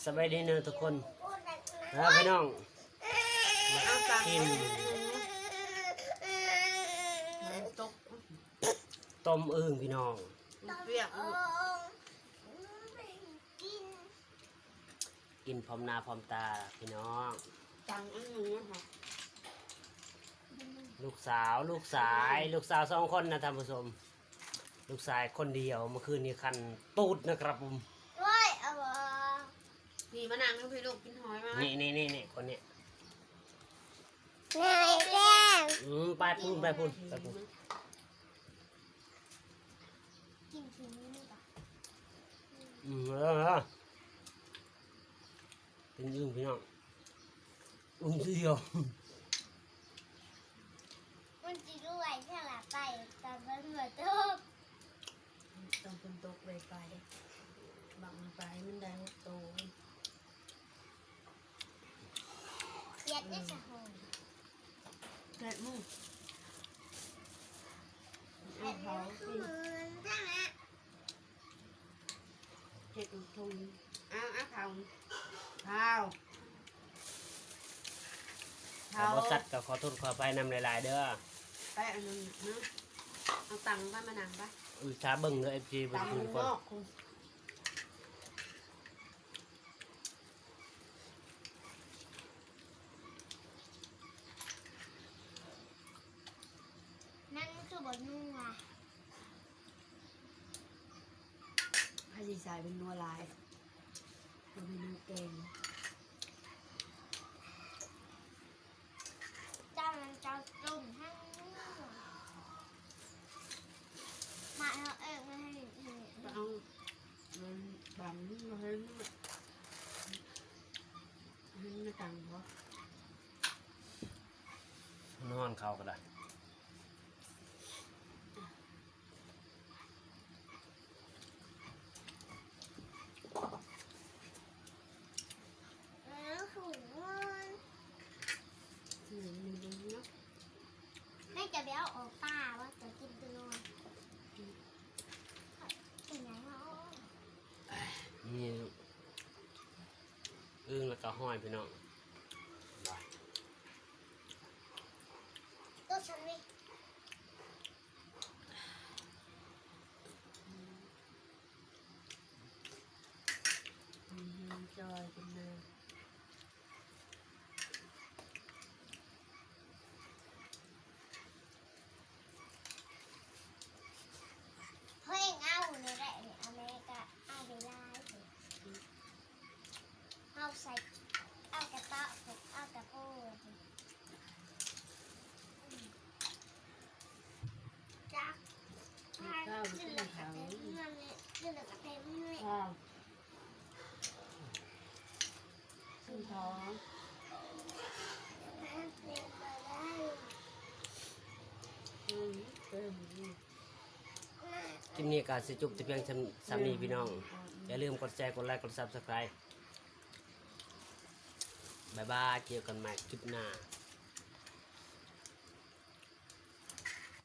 สบายดีเนอะทุกคนนะพี่น้องกินต้มอึ่งพี่น้องเปียกกินพร้อมหน้าพร้อมตาพี่น้องตังอึ่งนะคะลูกสาว2 คนนะท่านผู้ชมลูกชายคนเดียวเมื่อคืนนี้คันตูดนะครับผมนี่มานั่งพี่ลูกกินหอยมานี่คนนี้ไปพูนเป็นอึ่งพี่น้องอึ่งเดียวมันจะด้วยถ้าหลับไปตอนมันเหมือนตกต้องเป็นตกไปบังไปมันได้โตเย็ดได้จะหงเกิดมึงเย็ดมือถ้าแม่เห็ดทุ่งข้าวบริษัทก็ขอโทษขอไปนำหลายๆเด้อไปอันนึงนะเอาตังค์มานั่งไปช้าเบิ่งเลยFGเป็นคนก่อนนั่นคือบทนุ่งอ่ะให้สีสายเป็นนัวลายเป็นเมนูแกงมันจะจุ่มให้มาเอาเองมาให้เอามันบังมาให้ไม่ตังค์เพราะนอนเขาก็ได้ไม่จะไปเอาออกป้าว่าจะกินตัวนอนเป็นไงเนาะนี่อึ้งแล้วก็ห้อยพี่น้องตัวฉันนี่จอยเป็นเนื้อเฮ้ยเอาเนี่ยแหละเนี่ยอเมริกาเอาไปไล่เอาใส่เอากระเตาะเอากระโปงจักขึ้นเลยกับเต็มเงินเลยขึ้นเลยกับเต็มเงินขึ้นท้องคลิปนี้ก็สิจบแต่เพียงสำนีพี่น้องอย่าลืมกดแชร์กดไลค์กด Subscribe บ๊ายบายเจอกันใหม่คลิปหน้า